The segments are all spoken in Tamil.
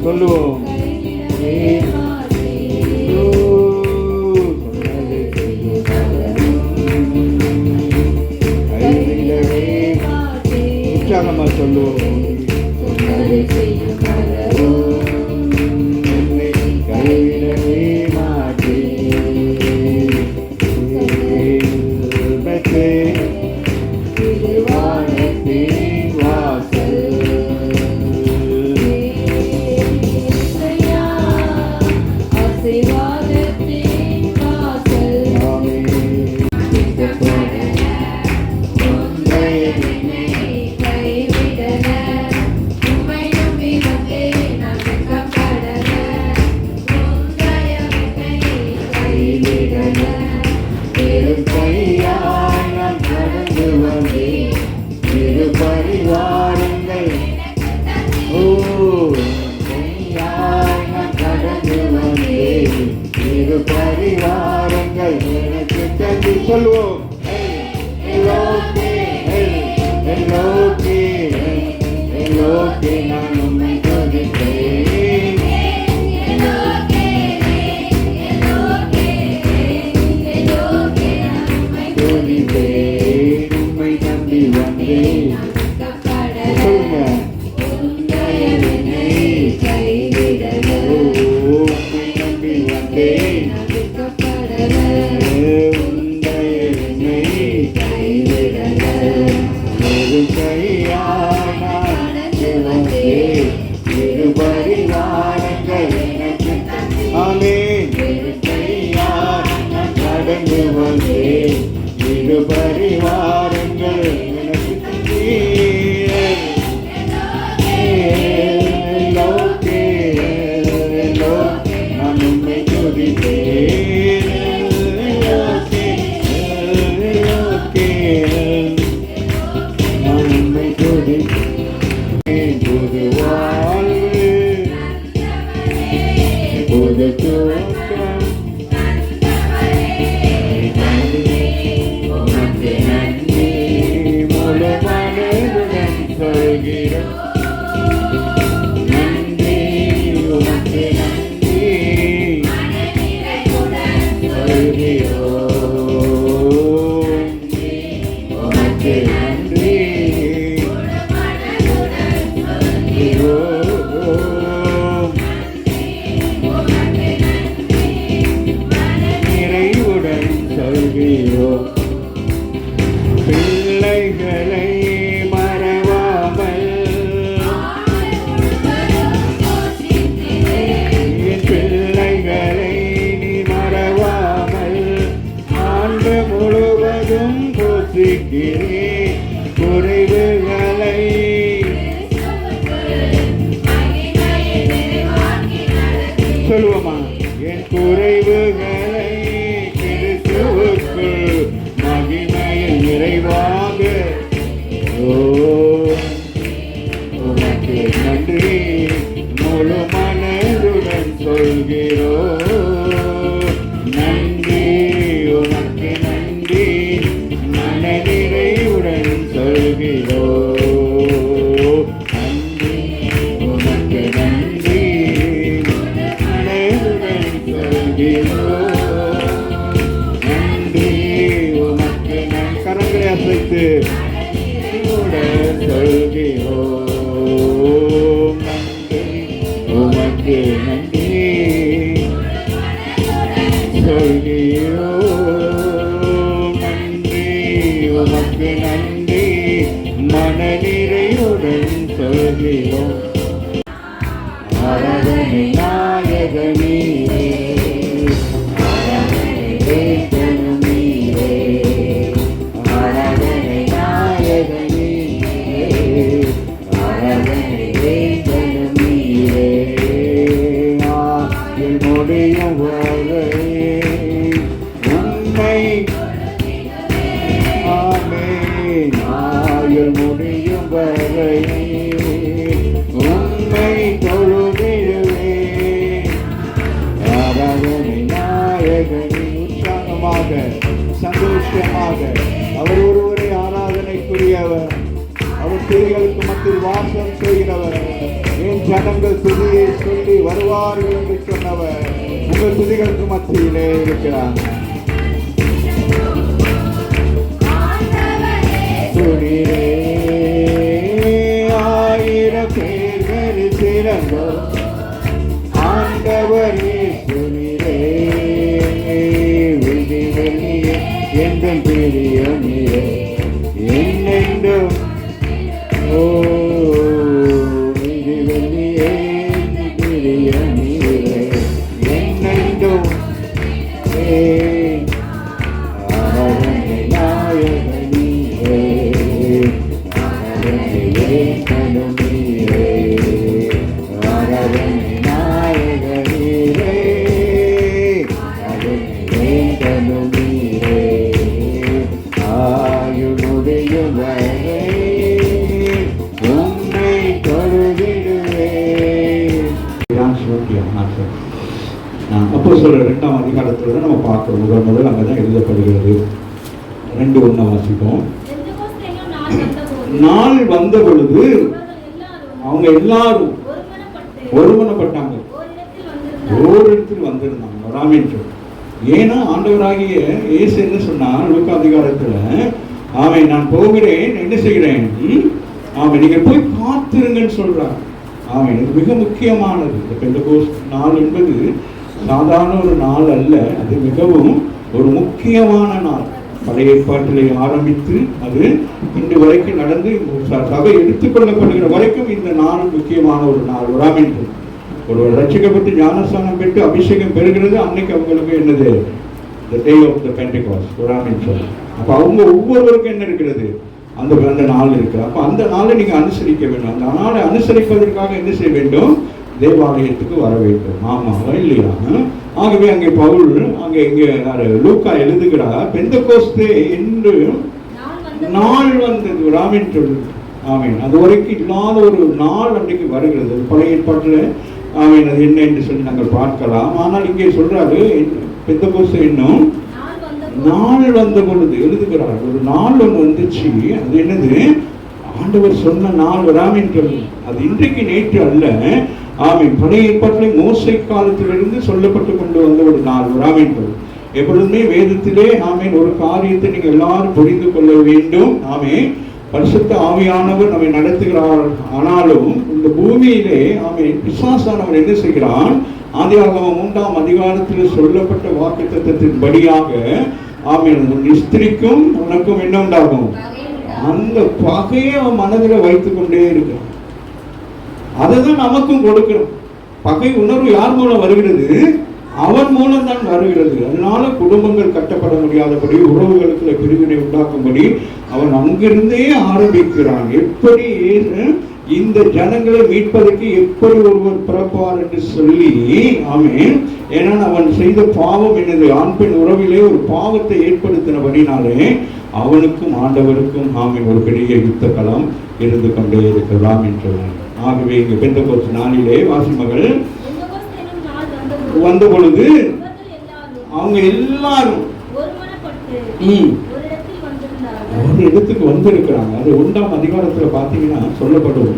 சொல்லுவோம். உற்சாகமா சொல்லுவோம். சொல்லுவோம். நான் உண்மை துதிப்பேன். உண்மை நம்பி வந்தேன். பிள்ளைகளை மறவாமல் என் பிள்ளைகளை நீ மறவாமல் ஆண்டு முழுவதும் போற்றுகிறேன். குறைவுகளை சொல்லுவோமா? என் குறைவுகளை கிறிஸ்துவுக்குள் மகிமையில் நிறைவாக உமக்கு நன்றி முழு மனதுடன் சொல்கிறோம். நன்றி உமக்கு நன்றி மன நிறைவுடன் சொல்கிறோம். நன்றி உமக்கு நன்றி மனதுடன் சொல்கிறோம். அசைத்து சொல்கிறோம். நன்றி உமக்கு நன்றி சொல்கிறோ நன்றி உமக்கு நன்றி மனநிறைவுடன் சொல்கிறோம் ஆராதனை நாயகனீரே ஆராதனை வேந்தனும் நீரே ஆராதனை நாயகனீரே ஆராதனை வேந்தனும் நீரே ஆயுள் முடியும் வரை உண்மை ஆமென் ஆயுள் முடியும் வரை உண்மை தொழுதிடுவே ஆராதனை நாயகனே உற்சாகமாக சந்தோஷமாக அவர் ஒருவரை ஆராதனைக்குரியவர் அவர் துதிகளுக்கு மத்தியில் வாசம் செய்கிறவர் என் ஜனங்கள் துதியை சொல்லி வருவார்கள் என்று சொன்னவர் உங்கள் துதிகளுக்கு மத்தியிலே இருக்கிறார் துதிரே ஆயிரம் பேர்களில் சிறந்தோ ஆண்டவரே துதிரே விதி வெளியே எந்த பிரியமிலே என்னென்றும் ஓ விதி வெளியே பிரியமிலே என்னென்றும் ஆராதனை நாயகனீரே ஆராதனை வேந்தனும் நீரே ஆராதனை நாயகனீரே ஆராதனை வேந்தனும் நீரே ஆயுளுடையும் வரை உம்மை தொழுதிடுவே. அப்போஸ்தலர் 2ஆம் அதிகாரத்துல தான் நம்ம பார்க்கிறோம். முதல் அங்கே தான் எழுதப்படுகிறது. 2:1 வாசிப்போம். நாள் வந்த பொழுது அவங்க எல்லாரும் ஒருமனப்பட்டாங்க, ஓரிடத்தில் வந்திருந்தாங்க. வராமேன்று ஏன்னா ஆண்டவராகிய இயேசு என்ன சொன்னார் லூக்கா அதிகாரத்துல, ஆமென் நான் போகிறேன், என்ன செய்கிறேன், ஆமென் நீங்க போய் காத்திருங்கன்னு சொல்றாங்க. ஆமென் இது மிக முக்கியமானது. இந்த பெந்தெகோஸ்து நாள் என்பது சாதாரண ஒரு நாள் அல்ல, அது மிகவும் ஒரு முக்கியமான நாள். பழைய ஏற்பாட்டிலே ஆரம்பித்து அது இன்று வரைக்கும் நடந்து சபை எடுத்துக்கொள்ளப்படுகிற வரைக்கும் இந்த நாள் முக்கியமான ஒரு நாள். வராமேன்று ஒருவர் ரட்சிக்கப்பட்டு ஞானஸ்தானம் பெற்று அபிஷேகம் பெறுகிறது, அன்னைக்கு அவங்களுக்கு என்னது the day of the Pentecost. வராமேன்று அப்போ அவங்க ஒவ்வொருவருக்கும் என்ன இருக்கிறது, அந்த நாள் இருக்கு. அப்போ அந்த நாளை நீங்க அனுசரிக்க வேண்டும். அந்த நாளை அனுசரிப்பதற்காக என்ன செய்ய வேண்டும், தேவாலயத்துக்கு வர வேண்டும். ஆமா இல்லையா? ஆகவே அங்கே பவுல் அங்கே இங்கே லூக்கா எழுதுகிறார், பெந்தெகோஸ்தே என்று நாள் வந்தது ராமேன் சொல்லு. ஆமீன் அது வரைக்கும் இல்லாத ஒரு நாள் அன்றைக்கு வருகிறது. பழைய ஏற்பாட்டில் ஆமீன் அது என்ன என்று சொல்லி நாங்கள் பார்க்கலாம். ஆனால் இங்கே சொல்றாரு பெந்தெகோஸ்தே என்னும் நாள் வந்த பொழுது எழுதுகிறார். ஒரு நாள் ஒன்று வந்துச்சு, அது என்னது, ஆண்டவர் சொன்ன நாள் வராமேன் சொல்லு. அது இன்றைக்கு நேற்று அல்ல. ஆமீன் பழைய ஏற்பாட்டிலே மோசே காலத்திலிருந்து சொல்லப்பட்டு கொண்டு வந்த ஒரு நாள் வராமேன் சொல்லு. எப்பொழுதுமே வேதத்திலே ஆமீன் ஒரு காரியத்தை நீங்க எல்லாரும் புரிந்து கொள்ள வேண்டும். ஆமீன் பரிசுத்த ஆவியானவர் நம்மை நடத்துகிறார். ஆனாலும் இந்த பூமியிலே ஆமீன் பிசாசானவர் என்ன செய்கிறான், ஆதியாகமம் 3ஆம் அதிகாரத்தில் சொல்லப்பட்ட வாக்குத்தத்தத்தின் படியாக ஆமீன் ஸ்திரிக்கும் உனக்கும் என்ன உண்டாகும், அந்த பகையை அவன் மனதில் வைத்துக் கொண்டே இருக்கிறான். அதை தான் நமக்கும் கொடுக்கிறோம். பகை உணர்வு யார் மூலம் வருகிறது, அவன் மூலம் தான் வருகிறது. அதனால குடும்பங்கள் கட்டப்பட முடியாதபடி, உறவுகளுக்குள்ள பிரிவினை உண்டாக்கும்படி அவன் அங்கிருந்தே ஆரம்பிக்கிறான். எப்படி இந்த ஜனங்களை மீட்பதற்கு எப்படி ஒருவர் பிறப்பார் என்று சொல்லி. ஆமீன் ஏன்னா அவன் செய்த பாவம் என்னது, ஆண் பெண் உறவிலே ஒரு பாவத்தை ஏற்படுத்தினபடினாலே அவனுக்கும் ஆண்டவருக்கும் ஆமீன் ஒரு பெரிய யுத்த களம் இருந்து கொண்டே இருக்கிறான் என்று. ஆகவே இங்கு பெந்தெகோஸ்து நாளிலே வாசிமகள் வந்த பொழுது அவங்க எல்லாரும் ஒரு இடத்துக்கு வந்திருக்கிறாங்க. அது 1ஆம் அதிகாரத்துல பாத்தீங்கன்னா சொல்லப்படும்.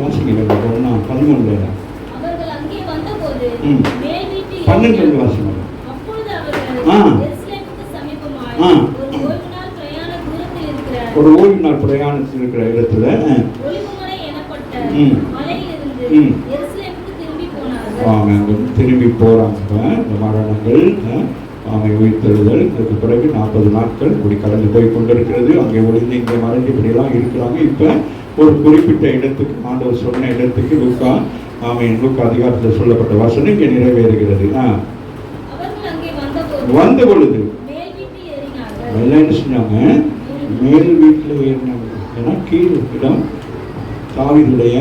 வாசிங்க 1:13 12 வாசிங்க. ஒரு ஓய்வு நாள் பிரயாணத்தில் இருக்கிற இடத்துல அவங்க அங்கே திரும்பி போகிறாங்க. இந்த மரணங்கள் அவங்க உயிர்த்தெழுதல் அதுக்கு பிறகு 40 நாட்கள் இப்படி கடந்து போய் கொண்டிருக்கிறது. அங்கே ஒளிந்து இங்கே மறைந்து இப்படியெல்லாம் இருக்கிறாங்க. இப்போ ஒரு குறிப்பிட்ட இடத்துக்கு ஆண்டவர் சொன்ன இடத்துக்கு லூக்கா அதிகாரத்தில் சொல்லப்பட்ட வசனம் இங்கே நிறைவேறுகிறது. வந்த பொழுது எல்லாம் என்ன செஞ்சாங்க? மேல் வீட்டில் ஏறினாங்க. ஏன்னா கீழ் இடம் தாவீதுடைய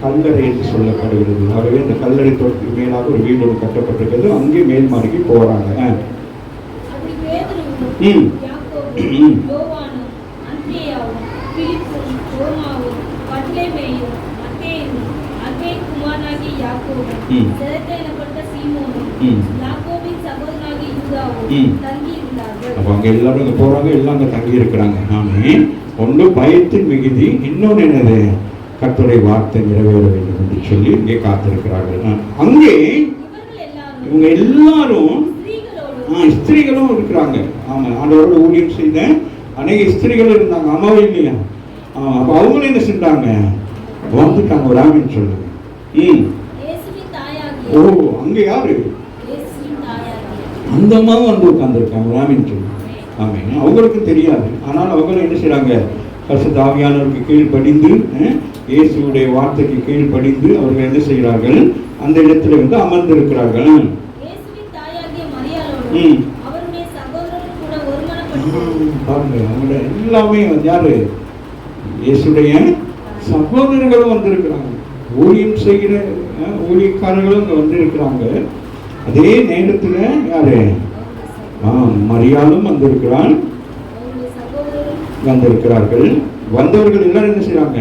கல்லறை என்று சொல்லப்படுகிறது. ஆகவே இந்த கல்லறை தோட்டத்துக்கு மேலாக ஒரு வீடு ஒன்று கட்டப்பட்டிருக்கிறது. அங்கே மேல் மாடிக்கு போறாங்க. அவங்க எல்லாரும் இங்க போறாங்க, எல்லாம் அங்க தங்கி இருக்கிறாங்க. நானே ஒன்று பயத்தின் மிகுதி, இன்னொன்று என்னது? கர்த்தருடைய வார்த்தை நிறைவேற வேண்டும் என்று சொல்லி இங்கே காத்திருக்கிறார்கள். அங்கே இவங்க எல்லாரும் ஸ்திரீகளும் இருக்கிறாங்க. ஆமா, ஆண்டவரோட ஊழியம் செய்த அநேக ஸ்திரீகள் இருந்தாங்க. அம்மாவே இல்லையா? அப்ப அவங்களும் என்ன செஞ்சாங்க? வந்துட்டாங்க. ஒரு ஆமின்னு சொல்லுங்க. ஓ, அங்க யாரு? அந்த அம்மாவும் வந்து உட்கார்ந்துருக்காங்க. ஒரு ஆமின்னு சொல்லுங்க. ஆமே, அவங்களுக்கு தெரியாது. ஆனால் அவங்களும் என்ன செய்யறாங்க? பரிசுத்த ஆவியானவருக்கு கீழ்ப்படிந்து, இயேசுடைய வார்த்தைக்கு கீழ்ப்படிந்து அவர்கள் என்ன செய்கிறார்கள்? அந்த இடத்துல வந்து அமர்ந்திருக்கிறார்கள். பாருங்க, அவங்க எல்லாமே யாரு? இயேசுடைய சகோதரர்களும் வந்திருக்கிறாங்க. ஊழியம் செய்கிற ஊழியக்காரர்களும் இங்க வந்திருக்கிறாங்க. அதே நேரத்துல யாரு? மரியாளும் வந்திருக்கிறான், வந்திருக்கிறார்கள். வந்தவர்கள் எல்லாரும் என்ன செய்றாங்க?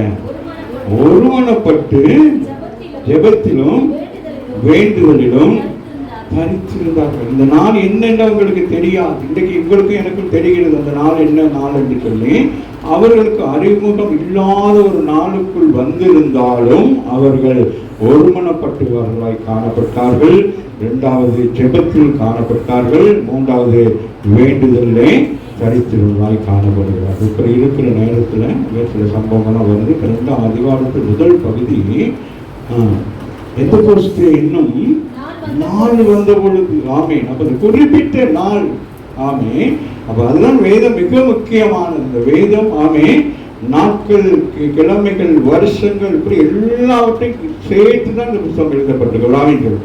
ஒருமனப்பட்டு ஜெபத்திலும் வேண்டுதலிலும் தரித்திருந்தார்கள். இந்த நாள் என்னென்ன உங்களுக்கு தெரியாது. இன்றைக்கு உங்களுக்கும் எனக்கும் தெரிகிறது அந்த நாள் என்ன நாள் என்று சொல்லி. அவர்களுக்கு அறிமுகம் இல்லாத ஒரு நாளுக்குள் வந்திருந்தாலும் அவர்கள் ஒருமனப்பட்டவர்களாய் காணப்பட்டார்கள். 2வது ஜெபத்தில் காணப்பட்டார்கள். 3வது வேண்டுதலே தரித்திருந்தாய் காணப்படுகிறார்கள். இப்போ இருக்கிற நேரத்தில் சில சம்பவங்கள்லாம் வருது. 2ஆம் அதிகாரத்தில் முதல் பகுதி பெந்தெகோஸ்தே இன்னும் நாள் வந்த பொழுது. ஆமே, அப்ப குறிப்பிட்ட நாள். ஆமே, அப்ப அதுதான் வேதம் மிக முக்கியமானது. இந்த வேதம் ஆமே நாட்கள், கிழமைகள், வருஷங்கள், இப்படி எல்லாவற்றையும் சேர்த்து தான் இந்த புத்தகம் எழுதப்பட்டிருக்கு. ஆமைகள்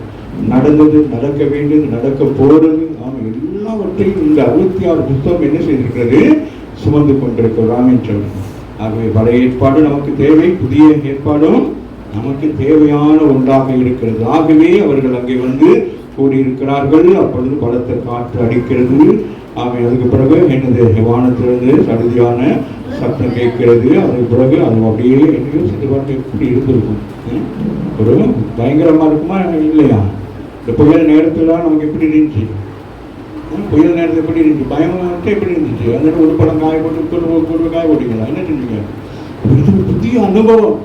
நடந்தது, நடக்க வேண்டியது, நடக்க போறது, ஆமை எல்லாவற்றையும் இந்த 66 புத்தகம் என்ன செய்திருக்கிறது? சுமந்து கொண்டிருக்கிறது. ஆமைன்னு சொல்லுங்க. ஆகவே பழைய ஏற்பாடு நமக்கு தேவை, புதிய ஏற்பாடும் நமக்கு தேவையான ஒன்றாக இருக்கிறது. ஆகவே அவர்கள் அங்கே வந்து கூடியிருக்கிறார்கள். அப்பொழுது பலத்த காற்று அடிக்கிறது. ஆமை, அதுக்கு பிறகு என்னது? வானத்திலிருந்து சடுதியான சத்தம் கேட்கிறது. அதுக்கு பிறகு அது அப்படியே என்னையோ சிறுபான்மை எப்படி இருந்திருக்கும்? ஒரு பயங்கரமா இருக்குமா இல்லையா? இந்த புயல் நேரத்துல நமக்கு எப்படி இருந்துச்சு? புயல் நேரத்தில் எப்படி இருந்துச்சு? பயமாக எப்படி இருந்துச்சு? அந்த ஒரு படம் காய போட்டு குடும்ப காய போட்டீங்களா? என்ன செஞ்சீங்க? இது புதிய அனுபவம்.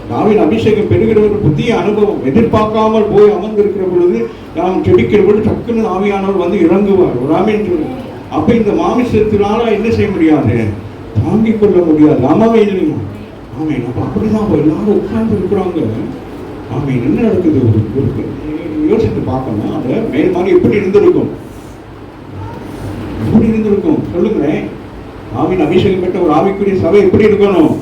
தாவீது அபிஷேகம் பெறுகிற ஒரு புதிய அனுபவம். எதிர்பார்க்காமல் போய் அமர்ந்திருக்கிற பொழுது, நாம் செபிக்கிற பொழுது டக்குன்னு ஆவியானவர் வந்து இறங்குவார். ஒரு ஆமீன் சொல்லுங்க. அப்ப இந்த மாமிசத்தினால என்ன செய்ய முடியாது? தாங்கிக் கொள்ள முடியாது. ஆமாவே இல்லையா? ஆமீன். அப்ப அப்படிதான் எல்லாரும் உட்கார்ந்து இருக்கிறாங்க. ஆமீன். என்ன நடக்குது? யோசித்து பார்க்கணும். அந்த மேல் மாதிரி எப்படி இருந்திருக்கும்? எப்படி இருந்திருக்கும் சொல்லுங்களேன். ஆமீன். அபிஷேகம் பெற்ற ஒரு ஆவிக்குரிய சபை எப்படி இருக்கணும்?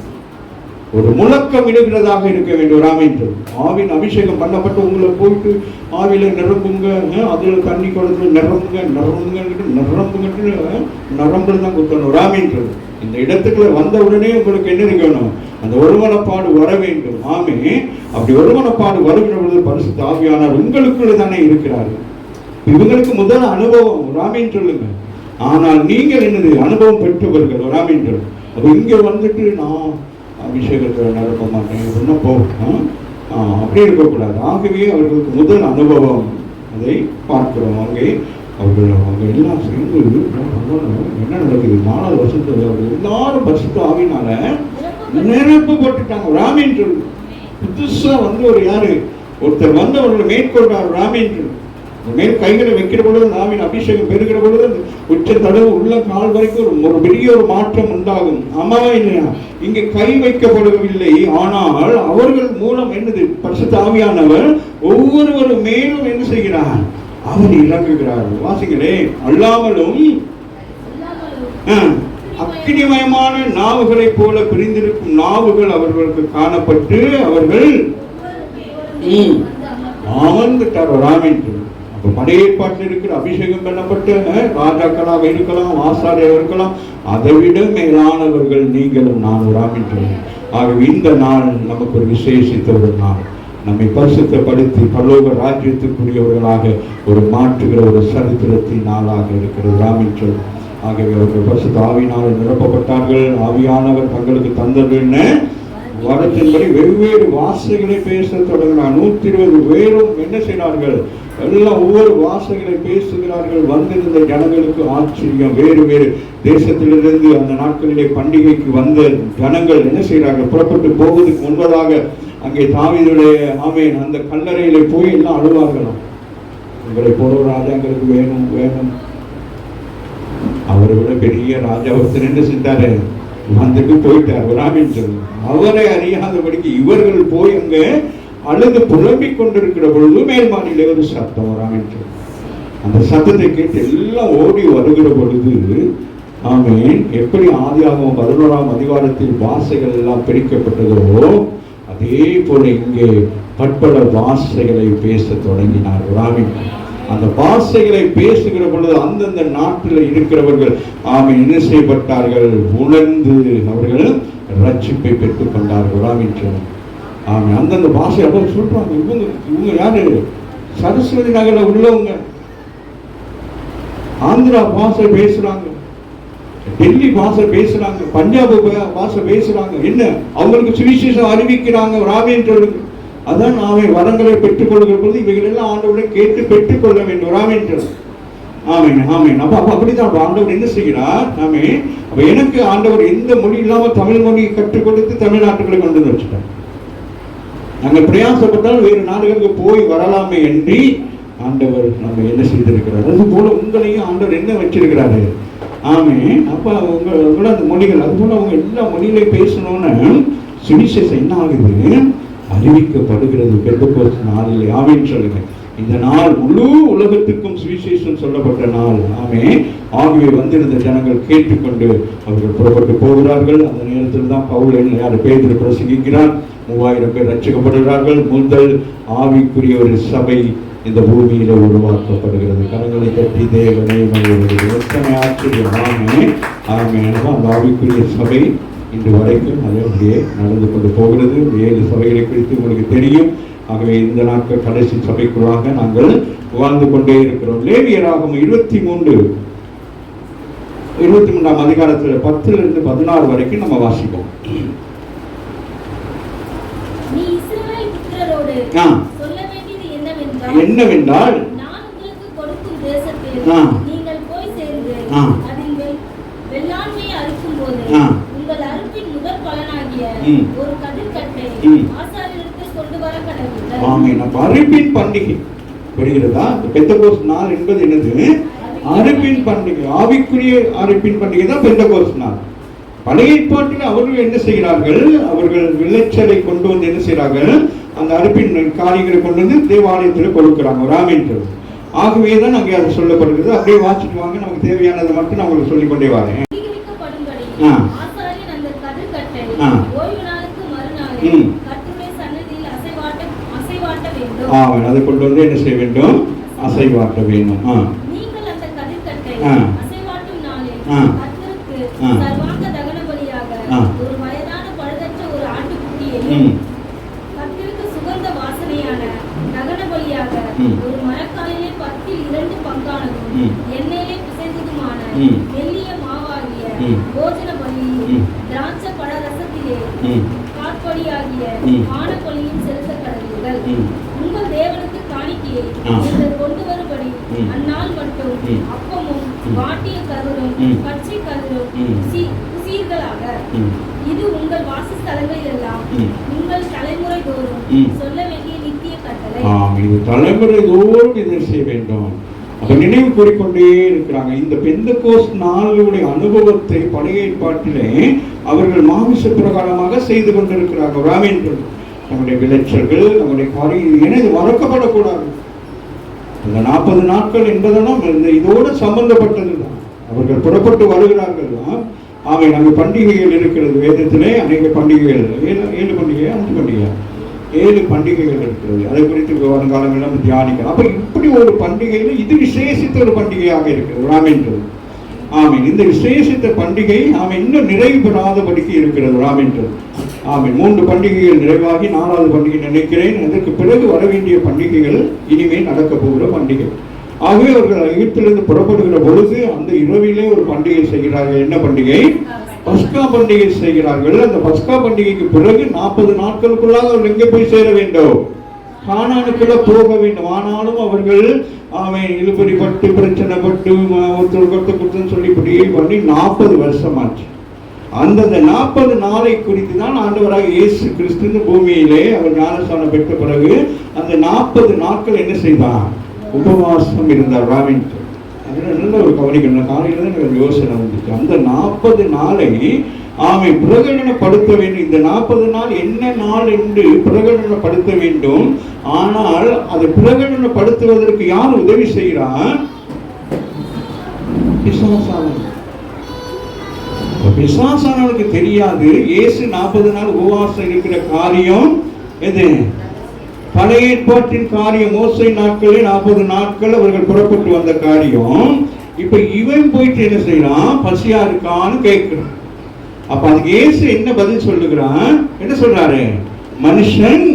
ஒரு முழக்கம் இடுகிறதாக இருக்க வேண்டும். ஒரு ஆமீன். ஆவின் அபிஷேகம் பண்ணப்பட்டு உங்களை போயிட்டு ஆவியில நிரம்புங்க, அதுல தண்ணி குளத்துல நிரம்புங்க நரம்புல தான் குத்தணும். ஒரு ஆமீன். இந்த இடத்துக்குள்ள வந்த உடனே உங்களுக்கு என்ன இருக்கணும்? அந்த ஒருமனப்பாடு வர வேண்டும். ஆமே, அப்படி ஒருமனப்பாடு வருகிற பொழுது பரிசுத்த ஆவியானவர் உங்களுக்குள்ள தானே இருக்கிறார்கள். இவங்களுக்கு முதல் அனுபவம். ஒரு ஆமீன் சொல்லுங்க. ஆனால் நீங்கள் என்னது? அனுபவம் பெற்றவர்கள். ஒரு ஆமீன் சொல்லுங்க. அப்ப இங்க வந்துட்டு நான் அபிஷேகத்தை நடக்க மாட்டேன் அப்படின்னா போகும். அப்படி இருக்கக்கூடாது. ஆகவே அவர்களுக்கு முதல் அனுபவம் அதை பார்க்கிறோம். அங்கே அவங்க எல்லாம் சேர்ந்து என்ன நடக்குது? 4வது வருஷத்துல அவர்கள் எல்லாரும் பரிசுத்த ஆவியினால நிரப்பு போட்டுட்டாங்க. ராமேன் சொல்லு. புதுசா வந்து ஒரு யாரு ஒருத்தர் வந்து அவர்களை மேற்கொண்டார். ராமேன் சொல்லு. மேல் கைகளை வைக்கிற பொழுது நாவின் அபிஷேகம் பெறுகிற பொழுது உச்ச தடவு உள்ள கால் வரைக்கும் ஒரு பெரிய ஒரு மாற்றம் உண்டாகும். ஆமாவா இல்லையா? இங்கே கை வைக்கப்படவில்லை, ஆனால் அவர்கள் மூலம் என்னது, பரிசுத்த ஆவியானவர் ஒவ்வொருவரும் மேலும் என்ன செய்கிறார், அவர் இறங்குகிறார். வாசிங்களே, அல்லாமலும் அக்கினிமயமான நாவுகளை போல பிரிந்திருக்கும் நாவுகள் அவர்களுக்கு காணப்பட்டு அவர்கள் அமர்ந்துட்டார். ராமின் பழைய ஏற்பாட்டில் இருக்கிற அபிஷேகம் பண்ணப்பட்ட ராஜாக்களாக இருக்கலாம், ஆசாரியாக இருக்கலாம், அதை விட மேலானவர்கள் நீங்களும் நானும். ராமின் ஆகவே இந்த நாள் நமக்கு ஒரு விசேஷித்த ஒரு நாள். நம்மை பரிசுத்தப்படுத்தி பரலோக ராஜ்யத்துக்குரியவர்களாக ஒரு மாற்றுகிற ஒரு சரித்திரத்தின் நாளாக இருக்கிறது. ராமின் ஆகவே அவர்கள் பரிசுத்த ஆவியினால் நிரப்பப்பட்டார்கள். ஆவியானவர் தங்களுக்கு தந்ததுன்னு வரத்தின்படி வெவ்வேறு வாசைகளை பேச தொடங்கினார். 120 பேரும் என்ன செய்தார்கள், எல்லாம் ஒவ்வொரு வாசைகளை பேசுகிறார்கள். வந்திருந்த ஜனங்களுக்கு ஆச்சரியம். வேறு வேறு தேசத்திலிருந்து அந்த நாட்களிலே பண்டிகைக்கு வந்த ஜனங்கள் என்ன செய்கிறார்கள், புறப்பட்டு போவதற்கு முன்பதாக அங்கே தாவீதுடைய ஆமென் அந்த கல்லறையிலே போய் எல்லாம் அழுவார்களாம். உங்களை போல ஒரு ராஜா எங்களுக்கு வேணும் வேணும். அவரை விட பெரிய ராஜா ஒருத்தர் என்ன செஞ்சாரு, வந்துட்டு போயிட்டார். ராமின் சொல்லு, அவரை அறியாதபடிக்கு இவர்கள் போய் அங்க அழுது புலம்பிக் கொண்டிருக்கிற பொழுது மேல்மாடியிலே ஒரு சத்தம். ராமின் சொல்லு, அந்த சத்தத்தை கேட்டு எல்லாம் ஓடி வருகிற பொழுது ஆமென் எப்படி ஆதியாகமம் 11ஆம் அதிகாரத்தில் வாசைகள் எல்லாம் பிரிக்கப்பட்டதோ அதே போல இங்கே பற்பல வாசைகளை பேச தொடங்கினார். ராமின் அந்த பாசைகளை பேசுகிற பொழுது அந்தந்த நாட்டில் இருக்கிறவர்கள் ஆமை என்ன செய்யப்பட்டார்கள், உணர்ந்து அவர்கள் ரட்சிப்பை பெற்றுக் கொண்டார்கள். ஆமை அந்தந்த பாஷை அவர் சொல்றாங்க. இவங்க யாரு, சரஸ்வதி நகர்ல உள்ளவங்க, ஆந்திரா பாஷை பேசுறாங்க, டெல்லி பாஷை பேசுறாங்க, பஞ்சாப் பாஷை பேசுறாங்க. என்ன அவங்களுக்கு சுவிசேஷம் அறிவிக்கிறாங்க. ராமேந்திரனுக்கு அதான் நாமே வரங்களை பெற்றுக் கொள்கிற பொழுது இவைகள் எல்லாம் ஆண்டவரை கேட்டு பெற்றுக் கொள்ள வேண்டும். ராமேந்திரன் ஆமேன் ஆமேன். அப்ப அப்படித்தான் ஆண்டவர் என்ன செய்கிறார். ஆமே அப்ப எனக்கு ஆண்டவர் எந்த மொழி இல்லாம தமிழ் மொழியை கற்றுக் கொடுத்து தமிழ்நாட்டுகளை கொண்டு வந்து வச்சுட்டார். நாங்கள் பிரயாசப்பட்டால் வேறு நாடுகளுக்கு போய் வரலாமே என்று ஆண்டவர் நம்ம என்ன செய்திருக்கிறார். அது போல உங்களையும் ஆண்டவர் என்ன வச்சிருக்கிறாரு. ஆமே அப்ப உங்களோட அந்த மொழிகள் அது போல அவங்க எல்லா மொழிகளையும் பேசணும்னு சுவிசேஷம் என்ன ஆகுது, அறிவிக்கப்படுகிறது. பெந்தெகோஸ்து நாளிலே. ஆமென் சொல்லுங்க. இந்த நாள் முழு உலகத்துக்கும் சுவிசேஷம் சொல்லப்பட்ட நாள். ஆமே ஆகவே வந்திருந்த ஜனங்கள் கேட்டுக்கொண்டு அவர்கள் புறப்பட்டு போகிறார்கள். அந்த நேரத்தில் தான் பவுல் யார் பேதுரு பிரசங்கிக்கிறார். 3000 பேர் ரட்சிக்கப்படுகிறார்கள். முதல் ஆவிக்குரிய ஒரு சபை இந்த பூமியில உருவாக்கப்படுகிறது. கரங்களை தட்டி தேவனை எத்தனை ஆச்சரியம். ஆமே ஆமே. அந்த ஆவிக்குரிய சபை இன்று வரைக்கும் அதே நடந்து கொண்டு போகிறது. 7 சபைகளை குறித்து உங்களுக்கு தெரியும். ஆகவே இந்த நாட்கள் கடைசி சபைக்குள்ளாக நாங்கள் வாழ்ந்து கொண்டே இருக்கிறோம். லேவியராகமம் 23ஆம் அதிகாரத்தில் 10 to 16 வரைக்கும் நம்ம வாசிப்போம். என்னவென்றால் ஒரு கதிர்க்கட்டை ஆசாரியருக்கு கொண்டு வர கடவுள். ஆமென். அப்ப அறுப்பின் பண்டிகை புரிகிறதா? பெந்தெகோஸ்து நாள் என்பது என்னது? அறுப்பின் பண்டிகை. ஆவிக்குரிய அறுப்பின் பண்டிகை தான் பெந்தெகோஸ்து நாள். பழைய ஏற்பாட்டில் அவர்கள் என்ன செய்கிறார்கள், அவர்கள் விளைச்சலை கொண்டு வந்து என்ன செய்கிறார்கள், அந்த அறுப்பின் காரியங்களை கொண்டு வந்து தேவாலயத்தில் கொடுக்கிறாங்க. ராமேந்திரன் ஆகவே தான் அங்கே அது சொல்லப்படுகிறது. அப்படியே வாசிட்டு வாங்க, நமக்கு தேவையானதை மட்டும் நான் உங்களுக்கு சொல்லிக்கொண்டே வரேன். அதை கொண்டு வந்து என்ன செய்ய வேண்டும், அசைவாட்ட வேண்டும். நீங்கள் அந்த கதிர்க்கட்டை அசைவாட்டும் நாளில் கர்த்தருக்கு சர்வாங்க தகன பலியாக ஒரு வயதான பழுதற்ற ஒரு ஆட்டுக்குட்டியையும் கர்த்தருக்கு சுகந்த வாசனையான தகன பலியாக ஒரு மரக்காலிலே 10 பங்கானதும் எண்ணெயிலே பிசைந்ததுமான மெல்லிய மாவாகிய போஜன பலியையும் திராட்சை பழ ரசத்திலே காற்படியாகிய பானப்பலியும் செலுத்த கடவுள்கள். உங்கள் தேவனுக்கு காணிக்கையை நீங்கள் கொண்டு வரும்படி அந்நாள் மட்டும் அப்பமும் வாட்டிய கதிரும் பச்சை கதிரும் குசீர்களாக. இது உங்கள் வாசஸ்தலங்களில் எல்லாம் உங்கள் தலைமுறை தோறும் சொல்ல வேண்டிய நித்திய கட்டளை. இது தலைமுறை தோறும் இதை செய்ய வேண்டும். அப்ப நினைவு கூறிக்கொண்டே இருக்கிறாங்க. இந்த பெந்தெகோஸ்து நாளுடைய அனுபவத்தை பழைய ஏற்பாட்டிலே அவர்கள் மாமிச பிரகாரமாக செய்து கொண்டிருக்கிறார்கள். ராமேந்திர நம்முடைய விளைச்சல்கள், நம்முடைய காரியம் என இது மறக்கப்படக்கூடாது. இந்த 40 நாட்கள் என்பதெல்லாம் இதோடு சம்பந்தப்பட்டதுதான். அவர்கள் புறப்பட்டு வருகிறார்கள். அங்கே பண்டிகைகள் இருக்கிறது. வேதத்திலே அநேக பண்டிகைகள், 7 பண்டிகை, 5 பண்டிகை, 7 பண்டிகைகள் இருக்கிறது. அதை குறித்து வருங்காலங்களில் நம்ம தியானிக்கலாம். அப்ப இப்படி ஒரு பண்டிகையில் இது விசேஷித்த ஒரு பண்டிகையாக இருக்கிறது ராமேந்திரன். இந்த விசேஷித்த பண்டிகை இன்னும் நிறைவு பெறாதபடிக்கு இருக்கிறது ராமேந்திரன். 3 பண்டிகைகள் நிறைவாகி 4வது பண்டிகை நினைக்கிறேன். அதற்கு பிறகு வர வேண்டிய பண்டிகைகள் இனிமேல் நடக்க போகிற பண்டிகை. ஆகவே அவர்கள் எகிப்திலிருந்து புறப்படுகிற பொழுது அந்த இரவிலே ஒரு பண்டிகை செய்கிறார்கள். என்ன பண்டிகை? பஸ்கா பண்டிகை செய்கிறார்கள். அந்த பஸ்கா பண்டிகைக்கு பிறகு 40 நாட்களுக்குள்ளாக அவர்கள் எங்கே போய் சேர வேண்டும்? கானானுக்குள்ள போக வேண்டும். ஆனாலும் அவர்கள் இழுபறி பட்டு பிரச்சனை பட்டு ஒருத்தர் சொல்லி இப்படியே பண்ணி 40 வருஷம் ஆச்சு. அந்த 40 நாளை குறித்து தான் ஆண்டவராக இயேசு கிறிஸ்து பூமியிலே அவர் ஞானஸ்நானம் பெற்ற பிறகு அந்த 40 நாட்கள் என்ன செய்தார்? உபவாசம் இருந்தார் ராமேந்திரன். நல்ல ஒரு கவனிக்கணும். காலையில தான் எனக்கு யோசனை வந்துச்சு. அந்த 40 நாளை பிரகடனப்படுத்த வேண்டும். இந்த 40 நாள் என்ன நாள் என்று பிரகடனப்படுத்த வேண்டும். ஆனால் அதை பிரகடனப்படுத்துவதற்கு யார் உதவி செய்கிறார்? பிசாசானவனுக்கு தெரியாது இயேசு 40 நாள் உபவாசம் இருக்கிற காரியம் எது? பழைய ஏற்பாட்டின் காரியம். மோசே நாட்களில் 40 நாட்கள் அவர்கள் புறப்பட்டு வந்த காரியம். இப்ப இவன் போயிட்டு என்ன செய்யறான்? பசியா இருக்கான்னு கேட்கிறான். அப்ப அதுக்கு இயேசு என்ன பதில் சொல்லுகிறான்? என்ன சொல்றாரு? மனுஷன்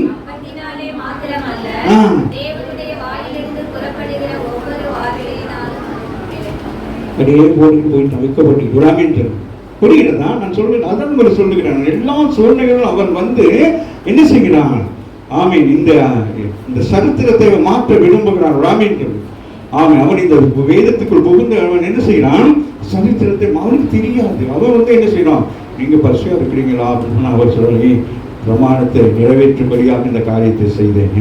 போயிட்டு வைக்கப்பட்டு புரிகிறதா? நான் சொல்றேன். அதான் சொல்லுகிறேன். எல்லா சூழ்நிலைகளும் அவன் என்ன செய்கிறான்? இந்த சரித்திரத்தை மாற்ற விரும்புகிறான் ராமேந்திரன். அவன் இந்த வேதத்துக்குள் புகுந்து அவன் என்ன செய்யறான்? சரித்திரத்தை அவனுக்கு தெரியாது. அவன் என்ன செய்யறான்? நீங்க பசியா இருக்கிறீங்களா அப்படின்னு அவர் சொல்லி பிரமாணத்தை நிறைவேற்றும்படியாக இந்த காரியத்தை செய்தேன்.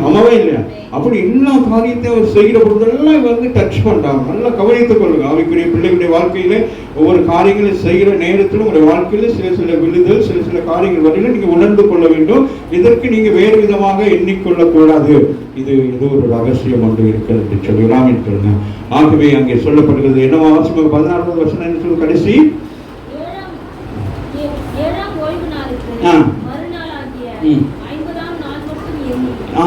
அவவே இல்லையா? அப்படி எல்லா காரியத்தையும் அவர் செய்கிற பொழுதெல்லாம் டச் பண்றாங்க. நல்லா கவனித்துக் கொள்ளுங்க. அவைக்குரிய பிள்ளைகளுடைய வாழ்க்கையில ஒவ்வொரு காரியங்களை செய்கிற நேரத்திலும் உங்களுடைய வாழ்க்கையில சில விழுதல், சில காரியங்கள் வரையில நீங்க உணர்ந்து கொள்ள வேண்டும். இதற்கு நீங்க வேறு விதமாக எண்ணிக்கொள்ளக்கூடாது. இது ஒரு ரகசியம் ஒன்று இருக்கிறது சொல்லி ராமேந்திரன். ஆகவே அங்கே சொல்லப்படுகிறது என்னவா? 16வது வசனம் என்ன சொல்ல? கடைசி